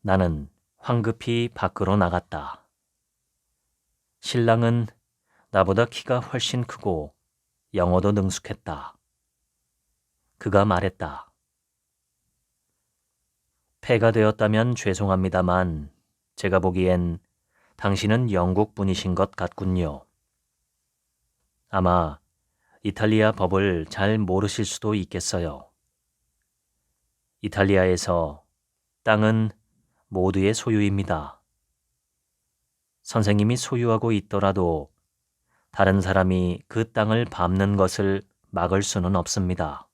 나는 황급히 밖으로 나갔다. 신랑은 나보다 키가 훨씬 크고 영어도 능숙했다. 그가 말했다. 폐가 되었다면 죄송합니다만 제가 보기엔 당신은 영국 분이신 것 같군요. 아마 이탈리아 법을 잘 모르실 수도 있겠어요. 이탈리아에서 땅은 모두의 소유입니다. 선생님이 소유하고 있더라도 다른 사람이 그 땅을 밟는 것을 막을 수는 없습니다.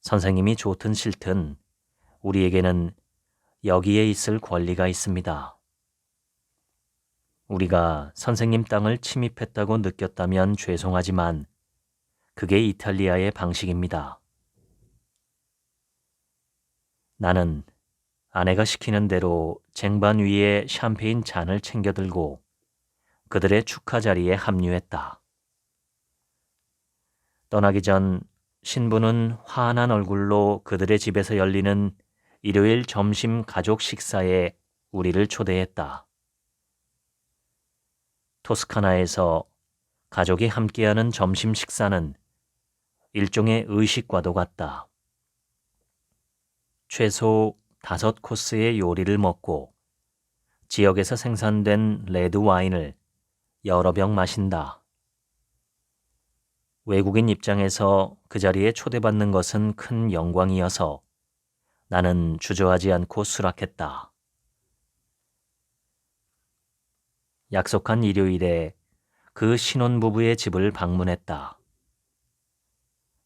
선생님이 좋든 싫든 우리에게는 여기에 있을 권리가 있습니다. 우리가 선생님 땅을 침입했다고 느꼈다면 죄송하지만 그게 이탈리아의 방식입니다. 나는 아내가 시키는 대로 쟁반 위에 샴페인 잔을 챙겨 들고 그들의 축하 자리에 합류했다. 떠나기 전 신부는 환한 얼굴로 그들의 집에서 열리는 일요일 점심 가족 식사에 우리를 초대했다. 토스카나에서 가족이 함께하는 점심 식사는 일종의 의식과도 같다. 최소 5코스의 요리를 먹고 지역에서 생산된 레드 와인을 여러 병 마신다. 외국인 입장에서 그 자리에 초대받는 것은 큰 영광이어서 나는 주저하지 않고 수락했다. 약속한 일요일에 그 신혼부부의 집을 방문했다.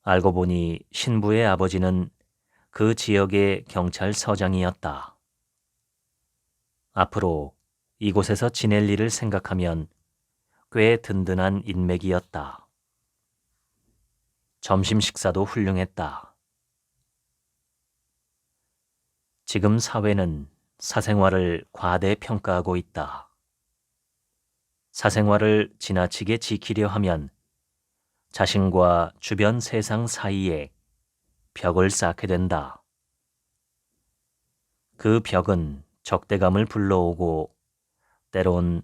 알고 보니 신부의 아버지는 그 지역의 경찰서장이었다. 앞으로 이곳에서 지낼 일을 생각하면 꽤 든든한 인맥이었다. 점심 식사도 훌륭했다. 지금 사회는 사생활을 과대평가하고 있다. 사생활을 지나치게 지키려 하면 자신과 주변 세상 사이에 벽을 쌓게 된다. 그 벽은 적대감을 불러오고 때론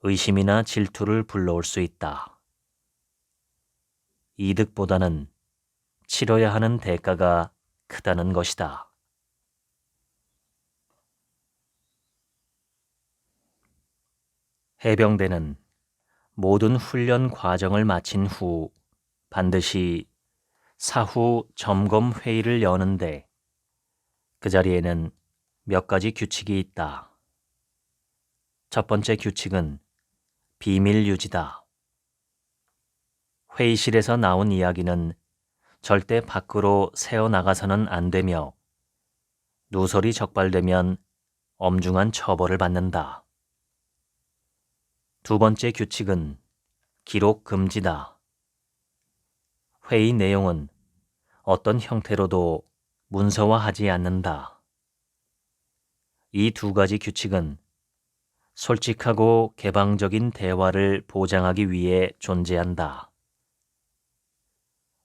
의심이나 질투를 불러올 수 있다. 이득보다는 치러야 하는 대가가 크다는 것이다. 해병대는 모든 훈련 과정을 마친 후 반드시 사후 점검 회의를 여는데 그 자리에는 몇 가지 규칙이 있다. 첫 번째 규칙은 비밀 유지다. 회의실에서 나온 이야기는 절대 밖으로 새어나가서는 안 되며 누설이 적발되면 엄중한 처벌을 받는다. 두 번째 규칙은 기록 금지다. 회의 내용은 어떤 형태로도 문서화하지 않는다. 이 두 가지 규칙은 솔직하고 개방적인 대화를 보장하기 위해 존재한다.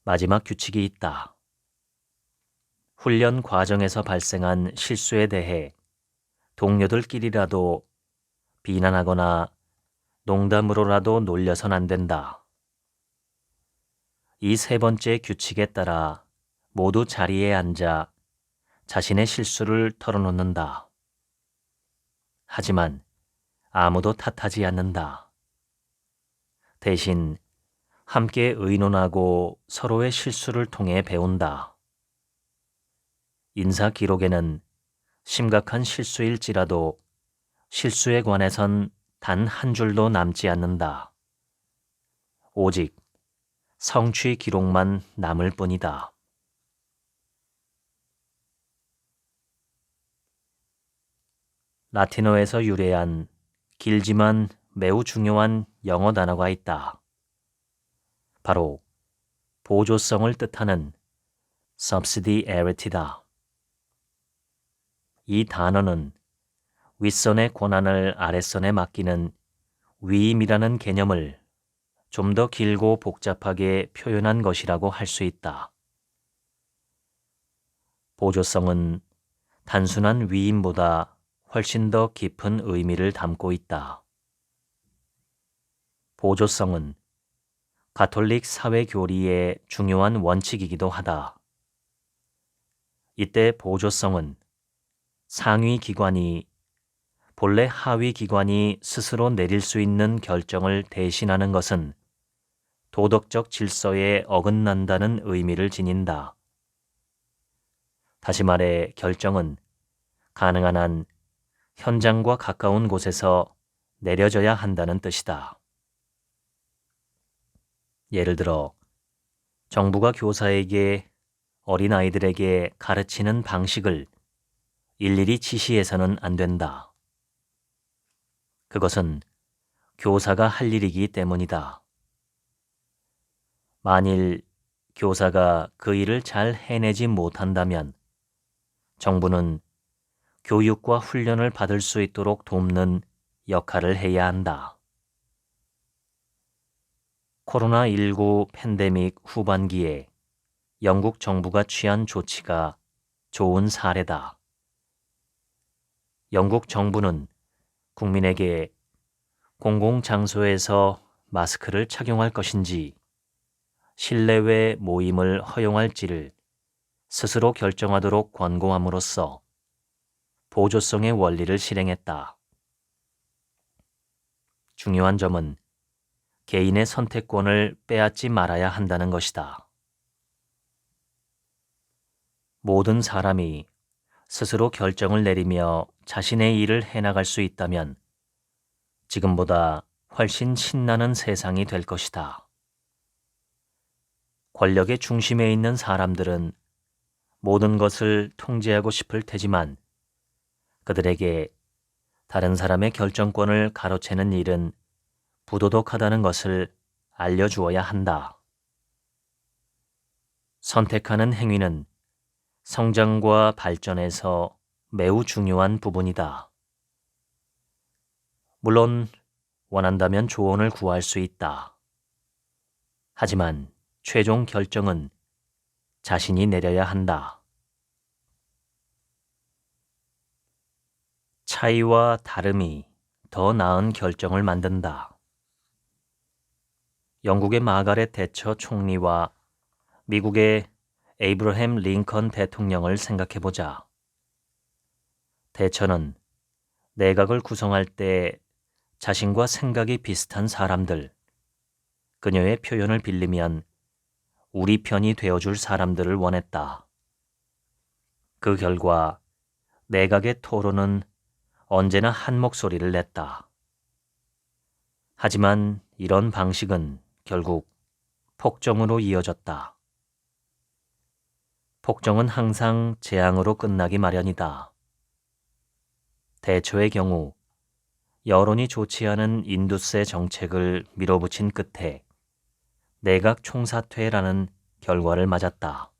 마지막 규칙이 있다. 훈련 과정에서 발생한 실수에 대해 동료들끼리라도 비난하거나 농담으로라도 놀려선 안 된다. 이 세 번째 규칙에 따라 모두 자리에 앉아 자신의 실수를 털어놓는다. 하지만 아무도 탓하지 않는다. 대신 함께 의논하고 서로의 실수를 통해 배운다. 인사 기록에는 심각한 실수일지라도 실수에 관해선 단 한 줄도 남지 않는다. 오직 성취 기록만 남을 뿐이다. 라틴어에서 유래한 길지만 매우 중요한 영어 단어가 있다. 바로 보조성을 뜻하는 subsidiarity다. 이 단어는 윗선의 권한을 아랫선에 맡기는 위임이라는 개념을 좀 더 길고 복잡하게 표현한 것이라고 할 수 있다. 보조성은 단순한 위임보다 훨씬 더 깊은 의미를 담고 있다. 보조성은 가톨릭 사회 교리의 중요한 원칙이기도 하다. 이때 보조성은 상위 기관이 본래 하위 기관이 스스로 내릴 수 있는 결정을 대신하는 것은 도덕적 질서에 어긋난다는 의미를 지닌다. 다시 말해 결정은 가능한 한 현장과 가까운 곳에서 내려져야 한다는 뜻이다. 예를 들어 정부가 교사에게 어린아이들에게 가르치는 방식을 일일이 지시해서는 안 된다. 그것은 교사가 할 일이기 때문이다. 만일 교사가 그 일을 잘 해내지 못한다면 정부는 교육과 훈련을 받을 수 있도록 돕는 역할을 해야 한다. 코로나19 팬데믹 후반기에 영국 정부가 취한 조치가 좋은 사례다. 영국 정부는 국민에게 공공장소에서 마스크를 착용할 것인지 실내외 모임을 허용할지를 스스로 결정하도록 권고함으로써 보조성의 원리를 실행했다. 중요한 점은 개인의 선택권을 빼앗지 말아야 한다는 것이다. 모든 사람이 스스로 결정을 내리며 자신의 일을 해나갈 수 있다면 지금보다 훨씬 신나는 세상이 될 것이다. 권력의 중심에 있는 사람들은 모든 것을 통제하고 싶을 테지만 그들에게 다른 사람의 결정권을 가로채는 일은 부도덕하다는 것을 알려주어야 한다. 선택하는 행위는 성장과 발전에서 매우 중요한 부분이다. 물론 원한다면 조언을 구할 수 있다. 하지만 최종 결정은 자신이 내려야 한다. 차이와 다름이 더 나은 결정을 만든다. 영국의 마가렛 대처 총리와 미국의 에이브러햄 링컨 대통령을 생각해보자. 대처는 내각을 구성할 때 자신과 생각이 비슷한 사람들, 그녀의 표현을 빌리면 우리 편이 되어줄 사람들을 원했다. 그 결과 내각의 토론은 언제나 한 목소리를 냈다. 하지만 이런 방식은 결국 폭정으로 이어졌다. 폭정은 항상 재앙으로 끝나기 마련이다. 대처의 경우 여론이 좋지 않은 인두세 정책을 밀어붙인 끝에 내각 총사퇴라는 결과를 맞았다.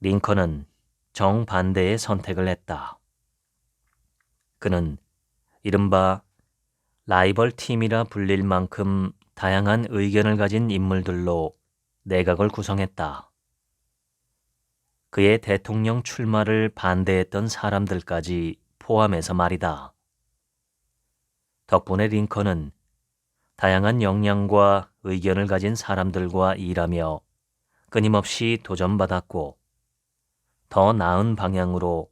링컨은 정반대의 선택을 했다. 그는 이른바 라이벌 팀이라 불릴 만큼 다양한 의견을 가진 인물들로 내각을 구성했다. 그의 대통령 출마를 반대했던 사람들까지 포함해서 말이다. 덕분에 링컨은 다양한 역량과 의견을 가진 사람들과 일하며 끊임없이 도전받았고 더 나은 방향으로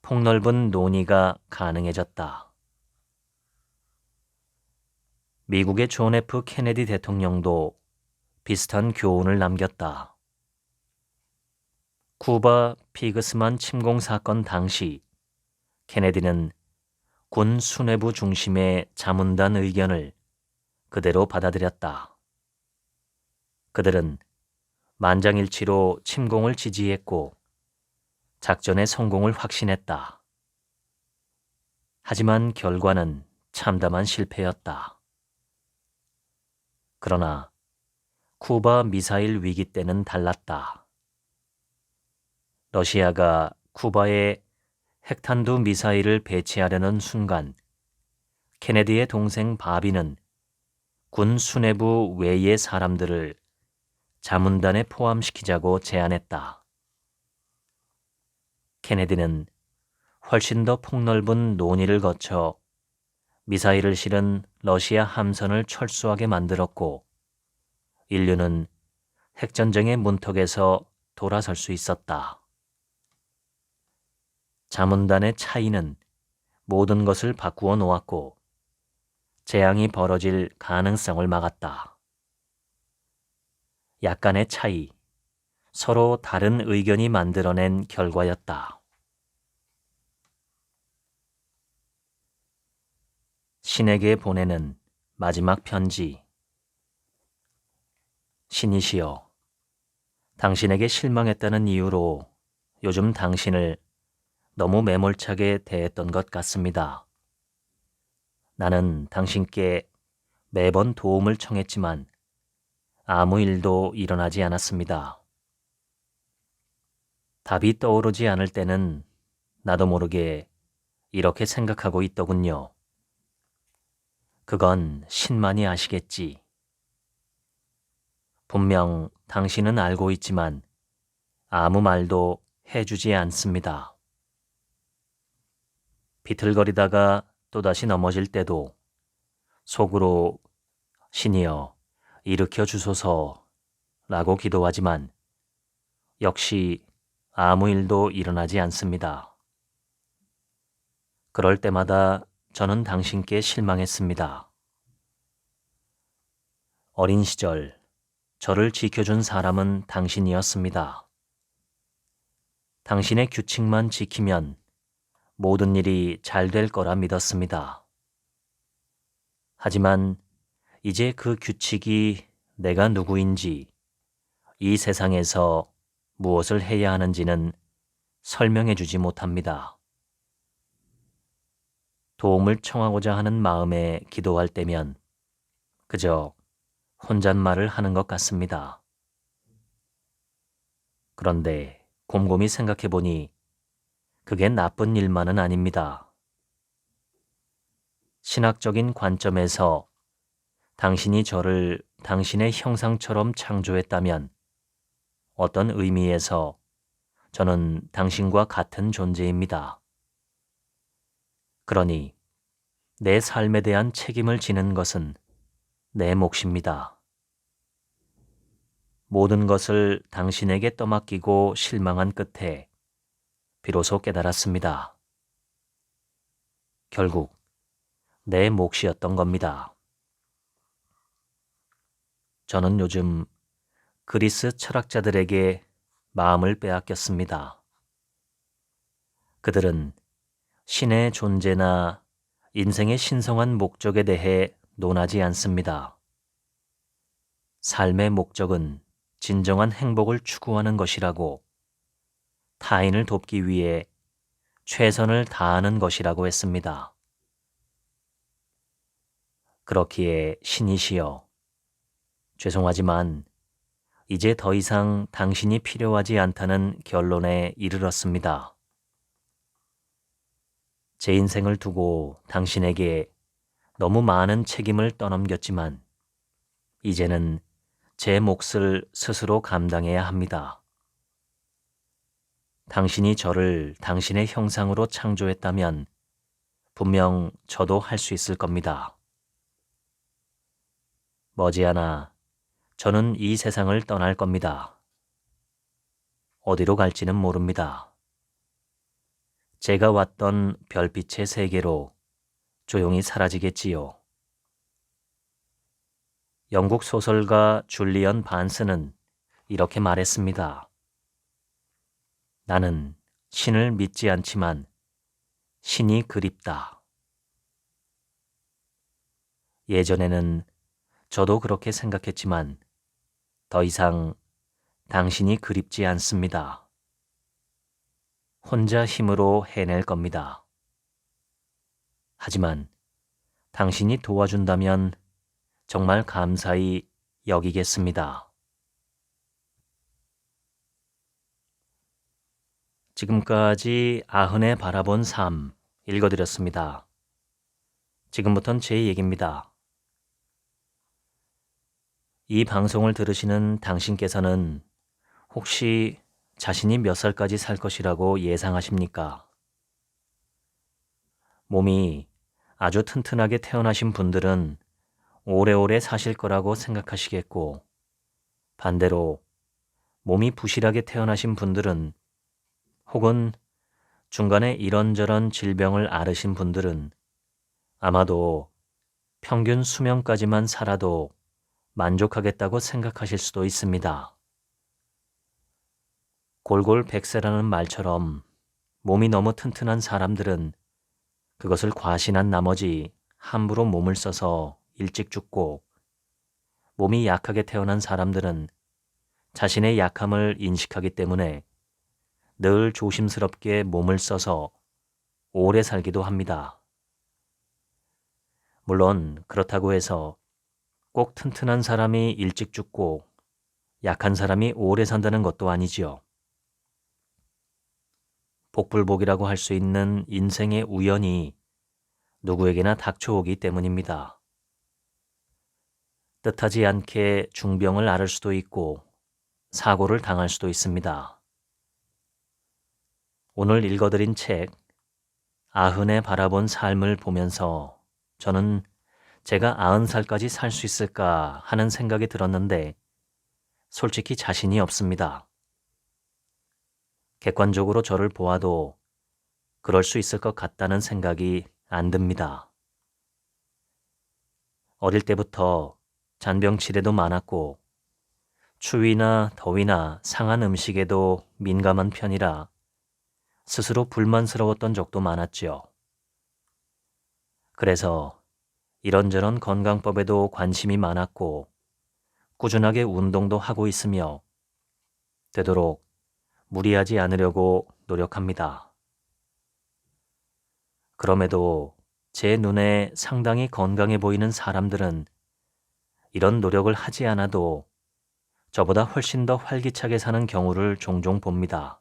폭넓은 논의가 가능해졌다. 미국의 존 F 케네디 대통령도 비슷한 교훈을 남겼다. 쿠바 피그스만 침공 사건 당시 케네디는 군 수뇌부 중심의 자문단 의견을 그대로 받아들였다. 그들은 만장일치로 침공을 지지했고 작전의 성공을 확신했다. 하지만 결과는 참담한 실패였다. 그러나 쿠바 미사일 위기 때는 달랐다. 러시아가 쿠바에 핵탄두 미사일을 배치하려는 순간 케네디의 동생 바비는 군 수뇌부 외의 사람들을 자문단에 포함시키자고 제안했다. 케네디는 훨씬 더 폭넓은 논의를 거쳐 미사일을 실은 러시아 함선을 철수하게 만들었고 인류는 핵전쟁의 문턱에서 돌아설 수 있었다. 자문단의 차이는 모든 것을 바꾸어 놓았고 재앙이 벌어질 가능성을 막았다. 약간의 차이, 서로 다른 의견이 만들어낸 결과였다. 신에게 보내는 마지막 편지. 신이시여, 당신에게 실망했다는 이유로 요즘 당신을 너무 매몰차게 대했던 것 같습니다. 나는 당신께 매번 도움을 청했지만 아무 일도 일어나지 않았습니다. 답이 떠오르지 않을 때는 나도 모르게 이렇게 생각하고 있더군요. 그건 신만이 아시겠지. 분명 당신은 알고 있지만 아무 말도 해주지 않습니다. 비틀거리다가 또다시 넘어질 때도 속으로 신이여 일으켜 주소서라고 기도하지만 역시 아무 일도 일어나지 않습니다. 그럴 때마다 저는 당신께 실망했습니다. 어린 시절 저를 지켜준 사람은 당신이었습니다. 당신의 규칙만 지키면 모든 일이 잘 될 거라 믿었습니다. 하지만 이제 그 규칙이 내가 누구인지, 이 세상에서 무엇을 해야 하는지는 설명해 주지 못합니다. 도움을 청하고자 하는 마음에 기도할 때면 그저 혼잣말을 하는 것 같습니다. 그런데 곰곰이 생각해 보니 그게 나쁜 일만은 아닙니다. 신학적인 관점에서 당신이 저를 당신의 형상처럼 창조했다면 어떤 의미에서 저는 당신과 같은 존재입니다. 그러니 내 삶에 대한 책임을 지는 것은 내 몫입니다. 모든 것을 당신에게 떠맡기고 실망한 끝에 비로소 깨달았습니다. 결국 내 몫이었던 겁니다. 저는 요즘 그리스 철학자들에게 마음을 빼앗겼습니다. 그들은 신의 존재나 인생의 신성한 목적에 대해 논하지 않습니다. 삶의 목적은 진정한 행복을 추구하는 것이라고, 타인을 돕기 위해 최선을 다하는 것이라고 했습니다. 그렇기에 신이시여, 죄송하지만 이제 더 이상 당신이 필요하지 않다는 결론에 이르렀습니다. 제 인생을 두고 당신에게 너무 많은 책임을 떠넘겼지만 이제는 제 몫을 스스로 감당해야 합니다. 당신이 저를 당신의 형상으로 창조했다면 분명 저도 할 수 있을 겁니다. 머지않아 저는 이 세상을 떠날 겁니다. 어디로 갈지는 모릅니다. 제가 왔던 별빛의 세계로 조용히 사라지겠지요. 영국 소설가 줄리언 반스는 이렇게 말했습니다. 나는 신을 믿지 않지만 신이 그립다. 예전에는 저도 그렇게 생각했지만 더 이상 당신이 그립지 않습니다. 혼자 힘으로 해낼 겁니다. 하지만 당신이 도와준다면 정말 감사히 여기겠습니다. 지금까지 아흔에 바라본 삶 읽어드렸습니다. 지금부턴 제 얘기입니다. 이 방송을 들으시는 당신께서는 혹시 자신이 몇 살까지 살 것이라고 예상하십니까? 몸이 아주 튼튼하게 태어나신 분들은 오래오래 사실 거라고 생각하시겠고, 반대로 몸이 부실하게 태어나신 분들은 혹은 중간에 이런저런 질병을 앓으신 분들은 아마도 평균 수명까지만 살아도 만족하겠다고 생각하실 수도 있습니다. 골골백세라는 말처럼 몸이 너무 튼튼한 사람들은 그것을 과신한 나머지 함부로 몸을 써서 일찍 죽고, 몸이 약하게 태어난 사람들은 자신의 약함을 인식하기 때문에 늘 조심스럽게 몸을 써서 오래 살기도 합니다. 물론 그렇다고 해서 꼭 튼튼한 사람이 일찍 죽고 약한 사람이 오래 산다는 것도 아니지요. 복불복이라고 할 수 있는 인생의 우연이 누구에게나 닥쳐오기 때문입니다. 뜻하지 않게 중병을 앓을 수도 있고 사고를 당할 수도 있습니다. 오늘 읽어드린 책 아흔에 바라본 삶을 보면서 저는 제가 90살까지 살 수 있을까 하는 생각이 들었는데 솔직히 자신이 없습니다. 객관적으로 저를 보아도 그럴 수 있을 것 같다는 생각이 안 듭니다. 어릴 때부터 잔병치레도 많았고 추위나 더위나 상한 음식에도 민감한 편이라 스스로 불만스러웠던 적도 많았지요. 그래서 이런저런 건강법에도 관심이 많았고 꾸준하게 운동도 하고 있으며 되도록 무리하지 않으려고 노력합니다. 그럼에도 제 눈에 상당히 건강해 보이는 사람들은 이런 노력을 하지 않아도 저보다 훨씬 더 활기차게 사는 경우를 종종 봅니다.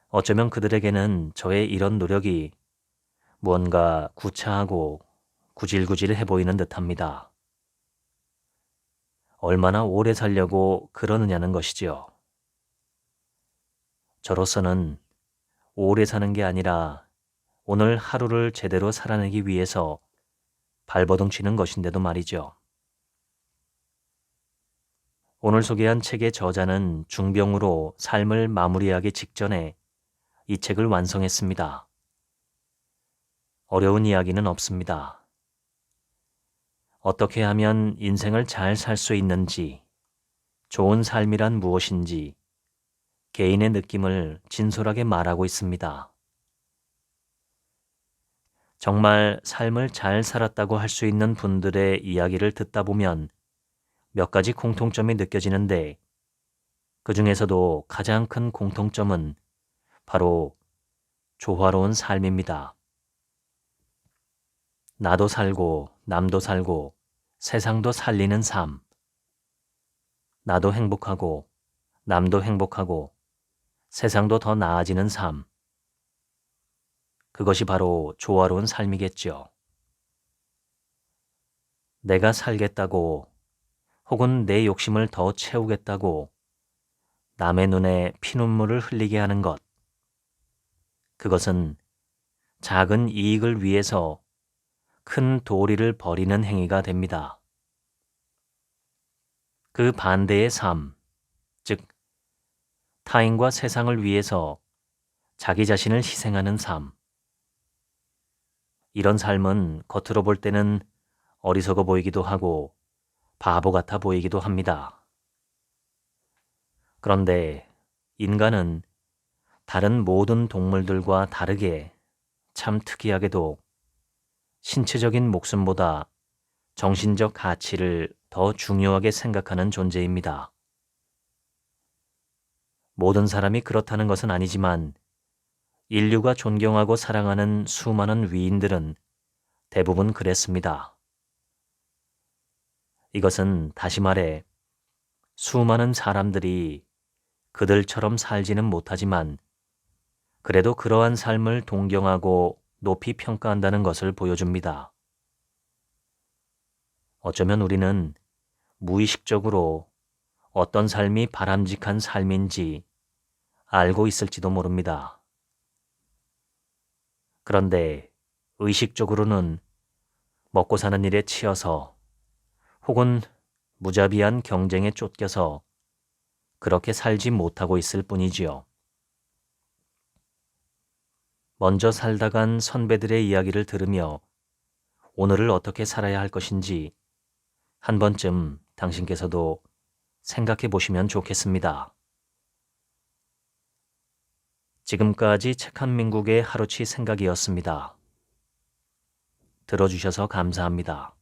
어쩌면 그들에게는 저의 이런 노력이 무언가 구차하고 구질구질해 보이는 듯합니다. 얼마나 오래 살려고 그러느냐는 것이지요. 저로서는 오래 사는 게 아니라 오늘 하루를 제대로 살아내기 위해서 발버둥 치는 것인데도 말이죠. 오늘 소개한 책의 저자는 중병으로 삶을 마무리하기 직전에 이 책을 완성했습니다. 어려운 이야기는 없습니다. 어떻게 하면 인생을 잘 살 수 있는지, 좋은 삶이란 무엇인지 개인의 느낌을 진솔하게 말하고 있습니다. 정말 삶을 잘 살았다고 할 수 있는 분들의 이야기를 듣다 보면 몇 가지 공통점이 느껴지는데 그 중에서도 가장 큰 공통점은 바로 조화로운 삶입니다. 나도 살고 남도 살고 세상도 살리는 삶. 나도 행복하고 남도 행복하고 세상도 더 나아지는 삶. 그것이 바로 조화로운 삶이겠죠. 내가 살겠다고 혹은 내 욕심을 더 채우겠다고 남의 눈에 피눈물을 흘리게 하는 것. 그것은 작은 이익을 위해서 큰 도리를 버리는 행위가 됩니다. 그 반대의 삶, 즉 타인과 세상을 위해서 자기 자신을 희생하는 삶. 이런 삶은 겉으로 볼 때는 어리석어 보이기도 하고 바보 같아 보이기도 합니다. 그런데 인간은 다른 모든 동물들과 다르게 참 특이하게도 신체적인 목숨보다 정신적 가치를 더 중요하게 생각하는 존재입니다. 모든 사람이 그렇다는 것은 아니지만 인류가 존경하고 사랑하는 수많은 위인들은 대부분 그랬습니다. 이것은 다시 말해 수많은 사람들이 그들처럼 살지는 못하지만 그래도 그러한 삶을 동경하고 높이 평가한다는 것을 보여줍니다. 어쩌면 우리는 무의식적으로 어떤 삶이 바람직한 삶인지 알고 있을지도 모릅니다. 그런데 의식적으로는 먹고 사는 일에 치여서 혹은 무자비한 경쟁에 쫓겨서 그렇게 살지 못하고 있을 뿐이지요. 먼저 살다 간 선배들의 이야기를 들으며 오늘을 어떻게 살아야 할 것인지 한 번쯤 당신께서도 생각해 보시면 좋겠습니다. 지금까지 책 한 민국의 하루치 생각이었습니다. 들어주셔서 감사합니다.